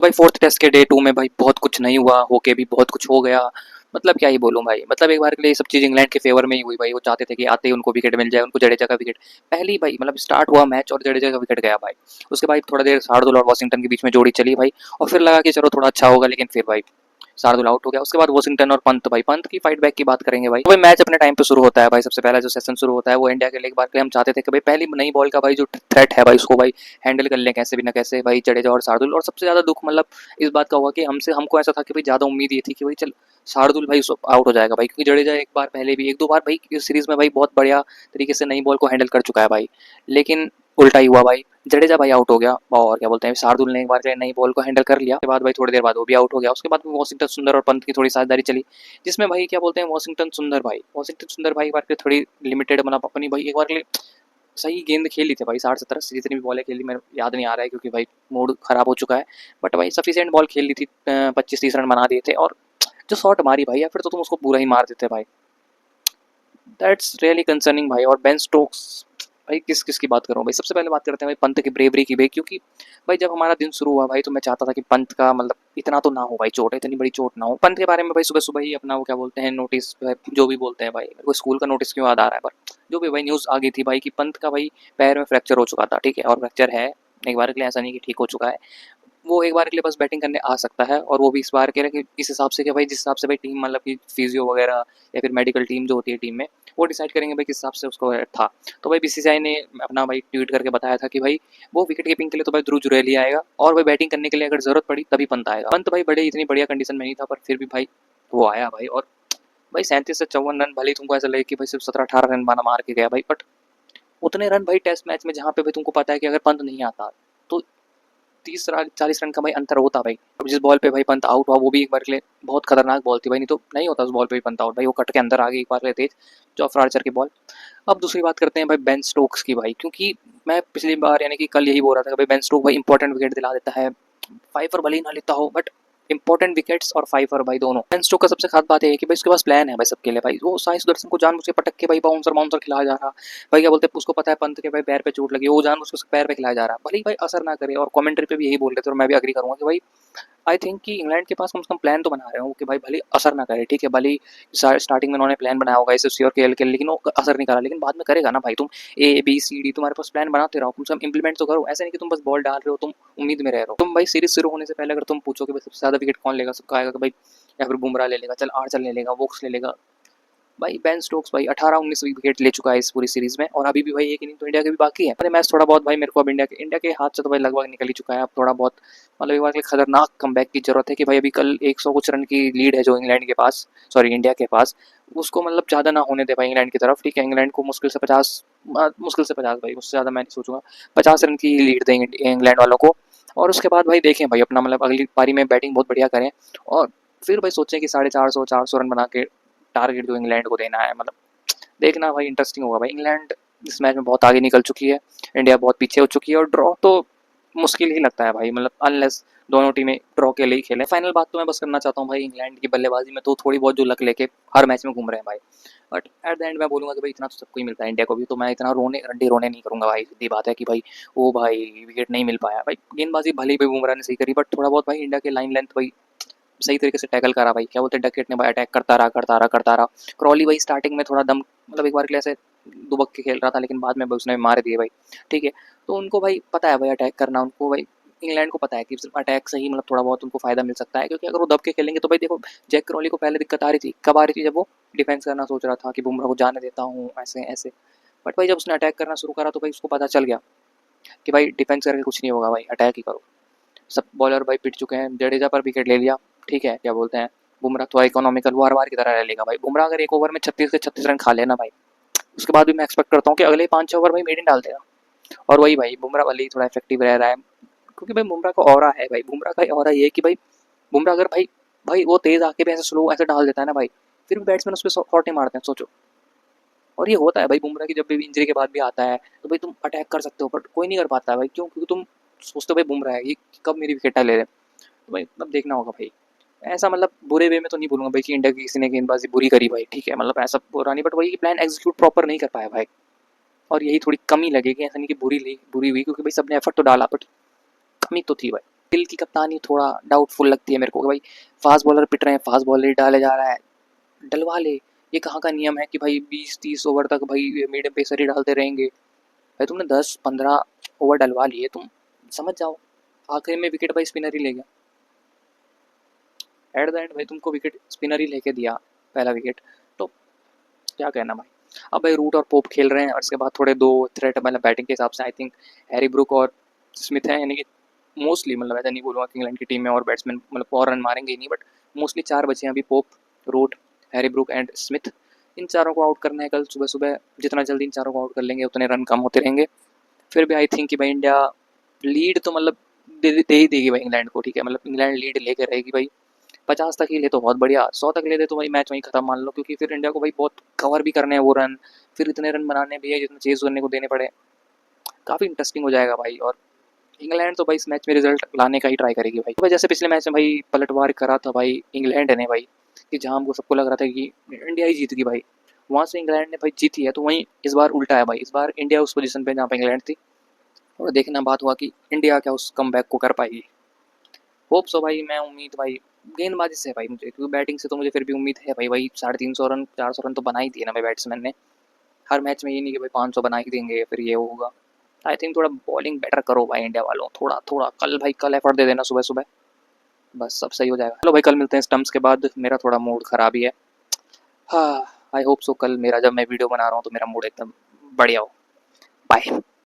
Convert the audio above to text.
भाई fourth test के day 2 में भाई बहुत कुछ नहीं हुआ, होके भी बहुत कुछ हो गया। मतलब क्या ही बोलूँ भाई, मतलब एक बार के लिए सब चीज़ इंग्लैंड के फेवर में ही हुई भाई। वो चाहते थे कि आते ही उनको विकेट मिल जाए, उनको जडेजा का विकेट पहली भाई मतलब स्टार्ट हुआ मैच और जडेजा का विकेट गया भाई। उसके बाद थोड़ा देर शार्दुल और वॉशिंगटन के बीच में जोड़ी चली भाई, और फिर लगा कि चलो थोड़ा अच्छा होगा, लेकिन फिर भाई शार्दुल आउट हो गया। उसके बाद वॉशिंगटन और पंत, भाई पंत की फाइट बैक की बात करेंगे भाई। तो भाई मैच अपने टाइम पे शुरू होता है भाई। सबसे पहला जो सेशन शुरू होता है वो इंडिया के लिए एक बार के लिए हम चाहते थे कि भाई पहली नई बॉल का भाई जो थ्रेट है भाई उसको भाई हैंडल कर लें कैसे भी ना कैसे भाई जडेजा और शार्दुल। और सबसे ज्यादा दुख मतलब इस बात का हुआ कि हमको ऐसा था कि भाई ज्यादा उम्मीद ये थी कि भाई चल शार्दुल भाई आउट हो जाएगा भाई, क्योंकि जडेजा एक बार पहले भी एक दो बार भाई इस सीरीज में भाई बहुत बढ़िया तरीके से नई बॉल को हैंडल कर चुका है भाई। लेकिन उल्टा ही हुआ भाई, जडेजा भाई आउट हो गया और क्या बोलते हैं शार्दुल ने एक बार नई बॉल को हैंडल कर लिया। उसके बाद भाई थोड़ी देर बाद वो भी आउट हो गया। उसके बाद वॉशिंगटन सुंदर और पंत की थोड़ी साझेदारी चली, जिसमें भाई क्या बोलते हैं वॉशिंगटन सुंदर भाई एक बार के लिए थोड़ी लिमिटेड मतलब अपनी भाई एक बार के लिए सही गेंद खेल ली थी भाई। 60-70 से जितनी भी बॉलें खेली मेरे याद नहीं आ रहा है, क्योंकि भाई मूड खराब हो चुका है। बट भाई सफिशिएंट बॉल खेल ली थी, 25-30 रन बना दिए थे। और जो शॉट मारी भाई, या फिर तो तुम उसको पूरा ही मार देते भाई। दैट्स रियली कंसर्निंग भाई। और बेन स्टोक्स भाई किस किस की बात करूं भाई, सबसे पहले बात करते हैं भाई पंत की ब्रेवरी की भाई। क्योंकि भाई जब हमारा दिन शुरू हुआ भाई तो मैं चाहता था कि पंत का मतलब इतना तो ना हो भाई, चोट इतनी बड़ी चोट ना हो। पंत के बारे में भाई सुबह सुबह ही अपना वो क्या बोलते हैं नोटिस जो भी बोलते हैं भाई, मेरे को स्कूल का नोटिस क्यों याद आ रहा है, पर जो भी भाई न्यूज़ आ गई थी भाई कि पंत का भाई पैर में फ्रैक्चर हो चुका था, ठीक है, और फ्रैक्चर है एक बार के लिए, ऐसा नहीं कि ठीक हो चुका है। वो एक बार के लिए बस बैटिंग करने आ सकता है, और वो भी इस बार के लिए इस हिसाब से कि भाई जिस हिसाब से भाई टीम मतलब कि फिजियो वगैरह या फिर मेडिकल टीम जो होती है टीम में, वो डिसाइड करेंगे भाई किस हिसाब से उसको था। तो भाई बीसीसीआई ने अपना भाई ट्वीट करके बताया था कि भाई वो विकेट कीपिंग के लिए तो भाई ध्रुव जुरैल ही आएगा, और भाई बैटिंग करने के लिए अगर जरूरत पड़ी तभी पंत आएगा। पंत भाई बड़े इतनी बढ़िया कंडीशन में नहीं था, पर फिर भी भाई वो आया भाई। और भाई 37 से 54 रन, भले ही तुमको ऐसा लगे कि भाई सिर्फ 17-18 रन बना मार के गया भाई, बट उतने रन भाई टेस्ट मैच में जहाँ पे भाई तुमको पता है कि अगर पंत नहीं आता तो 30-40 रन का भाई अंतर होता भाई। अब जिस बॉल पे भाई पंत आउट हुआ वो भी एक बार के लिए बहुत खतरनाक बॉल थी भाई, नहीं तो नहीं होता उस बॉल पे भी पंत आउट भाई। वो कट के अंदर आ गई एक बार के लिए तेज, जॉफ आर्चर की बॉल। अब दूसरी बात करते हैं भाई बेन स्टोक्स की भाई, क्योंकि मैं पिछली बार यानी कि कल यही बोल रहा था कि भाई बेन स्टोक भाई इंपॉर्टेंट विकेट दिला देता है, फाइवर भले ही ना लेता हो बट इंपॉर्टेंट विकेट्स और फाइवर भाई दोनों। बेन स्टोक का सबसे खास बात है कि भाई उसके पास प्लान है भाई सबके लिए भाई। वो साई सुदर्शन को जानबूझ के पटक के भाई बाउंसर बाउंसर खिलाया जा रहा भाई, क्या बोलते हैं उसको पता है पंत के भाई पैर पे चोट लगी, वो जानबूझ के उसके पैर पे खिलाया जा रहा, भले ही भाई असर ना करे। और कमेंट्री पे भी यही बोल रहे थे और मैं भी अग्री करूंगा कि भाई आई थिंक कि इंग्लैंड के पास कम से कम प्लान तो बना रहे हो कि भाई भले असर ना करे, ठीक है, भले स्टार्टिंग में उन्होंने प्लान बनाया होगा एसएससी और केएल के, लेकिन वो असर नहीं करा, लेकिन बाद में करेगा ना भाई। तुम ए बी सी डी तुम्हारे पास प्लान बनाते रहो, कम से कम इंप्लीमेंट तो करो। ऐसा नहीं कि तुम बस बॉल डाल रहे हो, तुम उम्मीद में रह रहे हो। तुम भाई सीरीज शुरू होने से पहले अगर तुम पूछो कि भाई सबसे ज्यादा विकेट कौन लेगा, सबका आएगा कि भाई या फिर बुमराह ले लेगा, चल आर्चर ले लेगा, वोक्स ले लेगा। भाई बेन स्टोक्स भाई 18-19 विकेट ले चुका है इस पूरी सीरीज में, और अभी भी भाई एक इनिंग तो इंडिया के भी बाकी है। मैच थोड़ा बहुत भाई मेरे को अब इंडिया के हाथ से तो भाई लगभग निकल ही चुका है। अब थोड़ा बहुत मतलब एक बार के खतरनाक कमबैक की जरूरत है कि भाई अभी कल 100 कुछ रन की लीड है जो इंग्लैंड के पास, सॉरी इंडिया के पास, उसको मतलब ज़्यादा ना होने दे भाई इंग्लैंड की तरफ, ठीक है। इंग्लैंड को मुश्किल से 50 भाई, उससे ज़्यादा मैं नहीं सोचूंगा, 50 रन की लीड देंगे इंग्लैंड वालों को। और उसके बाद भाई देखें भाई अपना मतलब अगली पारी में बैटिंग बहुत बढ़िया करें, और फिर भाई सोचें कि 450 रन बना के टारगेट जो इंग्लैंड को देना है। मतलब देखना भाई इंटरेस्टिंग होगा भाई। इंग्लैंड इस मैच में बहुत आगे निकल चुकी है, इंडिया बहुत पीछे हो चुकी है, और ड्रॉ तो मुश्किल ही लगता है भाई, मतलब अनलेस दोनों टीमें ड्रॉ के लिए ही खेलें। फाइनल बात तो मैं बस करना चाहता हूँ भाई, इंग्लैंड की बल्लेबाजी में तो थोड़ी बहुत जो लक लेके हर मैच में घूम रहे हैं भाई, बट एट द एंड मैं बोलूंगा कि भाई इतना तो सबको ही मिलता है इंडिया को भी, तो मैं इतना रोने नहीं करूंगा भाई। सीधी बात है कि भाई वो भाई विकेट नहीं मिल पाया भाई, गेंदबाजी भले ही भाई बुमराह ने सही करी, बट थोड़ा बहुत भाई इंडिया के लाइन लेंथ भाई सही तरीके से टैकल करा भाई, क्या बोलते हैं डकेट ने भाई अटैक करता रहा। क्रॉली भाई स्टार्टिंग में थोड़ा दम मतलब एक बार के लिए ऐसे दुबक के खेल रहा था, लेकिन बाद में भाई उसने मार दिए भाई, ठीक है। तो उनको भाई पता है भाई अटैक करना, उनको भाई इंग्लैंड को पता है कि सिर्फ अटैक से ही मतलब थोड़ा बहुत उनको फायदा मिल सकता है, क्योंकि अगर वो दब के खेलेंगे तो भाई देखो जैक क्रॉली को पहले दिक्कत आ रही थी, कब आ रही थी, जब वो डिफेंस करना सोच रहा था कि बुमराह को जाने देता हूँ ऐसे ऐसे। बट भाई जब उसने अटैक करना शुरू करा तो भाई उसको पता चल गया कि भाई डिफेंस करके कुछ नहीं होगा भाई, अटैक ही करो। सब बॉलर भाई पिट चुके हैं, जडेजा पर विकेट ले लिया, ठीक है, क्या बोलते हैं बुमराह थोड़ा इकोनॉमिकल वो हर बार की तरह रह लेगा भाई। बुमराह अगर एक ओवर में 36 के 36 रन खा लेना भाई, उसके बाद भी मैं एक्सपेक्ट करता हूँ कि अगले 5-6 ओवर भाई मेडिन डाल देगा। और वही भाई बुमराह वाली थोड़ा इफेक्टिव रह रहा है, क्योंकि भाई बुमराह का ऑरा है भाई, बुमराह का ऑरा ये है कि भाई बुमराह अगर भाई भाई वो तेज आके भी ऐसे स्लो ऐसे डाल देता है ना भाई, फिर भी बैट्समैन उस पर शॉट नहीं मारते हैं, सोचो। और ये होता है भाई बुमराह की जब भी इंजरी के बाद भी आता है तो भाई तुम अटैक कर सकते हो, बट कोई नहीं कर पाता है भाई, क्यों, क्योंकि तुम सोचते हो भाई बुमराह है ये कब मेरी विकेट ले रहे, तो भाई मतलब देखना होगा भाई। ऐसा मतलब बुरे वे में तो नहीं बोलूंगा भाई कि इंडिया की किसी ने गेंदबाजी बुरी करी भाई, ठीक है, मतलब ऐसा बुरा नहीं, बट वही प्लान एग्जीक्यूट प्रॉपर नहीं कर पाया भाई, और यही थोड़ी कमी लगेगी। ऐसा नहीं कि बुरी हुई, क्योंकि भाई सबने एफर्ट तो डाला, बट कमी तो थी भाई। गिल की कप्तानी थोड़ा डाउटफुल लगती है मेरे को कि भाई फास्ट बॉलर पिट रहे हैं, फास्ट बॉलर डाले जा रहा है, डलवा ले। ये कहाँ का नियम है कि भाई 20-30 ओवर तक भाई मीडियम पेसर ही डालते रहेंगे। भाई तुमने 10-15 ओवर डलवा लिए, तुम समझ जाओ। आखिर में विकेट भाई स्पिनर ही ले गया। एट द एंड भाई तुमको विकेट स्पिनर ही लेके दिया पहला विकेट। तो क्या कहना भाई। अब भाई रूट और पोप खेल रहे हैं और उसके बाद थोड़े दो थ्रेट मतलब बैटिंग के हिसाब से आई थिंक हैरी ब्रुक और स्मिथ है, यानी कि मोस्टली मतलब ऐसा नहीं बोलूँगा कि इंग्लैंड की टीम में और बैट्समैन मतलब और रन मारेंगे ही नहीं, बट मोस्टली 4 बचे हैं अभी, Pope, Root, Harry Brook and Smith. इन चारों को आउट करना है कल सुबह सुबह। जितना जल्दी इन चारों को आउट कर लेंगे उतने रन कम होते रहेंगे। फिर भी आई थिंक कि भाई इंडिया लीड तो मतलब दे ही देगी भाई इंग्लैंड को, ठीक है। मतलब इंग्लैंड लीड लेके रहेगी भाई। 50 तक ही ले तो बहुत बढ़िया, 100 तक ले दे तो भाई मैच वहीं खत्म मान लो, क्योंकि फिर इंडिया को भाई बहुत कवर भी करने हैं वो रन, फिर इतने रन बनाने भी है जितने चेज करने को देने पड़े। काफ़ी इंटरेस्टिंग हो जाएगा भाई। और इंग्लैंड तो भाई इस मैच में रिजल्ट लाने का ही ट्राई करेगी भाई। तो भाई जैसे पिछले मैच में भाई पलटवार करा था भाई इंग्लैंड ने भाई, कि जहाँ हमको सबको लग रहा था कि इंडिया ही जीत गई भाई, वहाँ से इंग्लैंड ने भाई जीती है। तो वहीं इस बार उल्टा है भाई, इस बार इंडिया उस पोजीशन पे जहाँ पे इंग्लैंड थी। और देखना बात हुआ कि इंडिया क्या उस कमबैक को कर पाएगी। होप सो भाई। मैं उम्मीद भाई गेंदबाजी से है भाई मुझे, क्योंकि बैटिंग से तो मुझे फिर भी उम्मीद है भाई। भाई 350 रन 400 रन तो बना ही दिए ना भाई बैट्समैन ने हर मैच में। ये नहीं कि भाई 500 बना ही देंगे फिर ये होगा। आई थिंक थोड़ा बॉलिंग बेटर करो भाई इंडिया वालों, थोड़ा थोड़ा कल भाई, कल एफर्ट दे देना सुबह सुबह, बस सब सही हो जाएगा। चलो भाई कल मिलते हैं स्टम्प्स के बाद। मेरा थोड़ा मूड खराब ही है। हाँ, आई होप सो कल मेरा जब मैं वीडियो बना रहा हूँ तो मेरा मूड एकदम बढ़िया हो। बाय।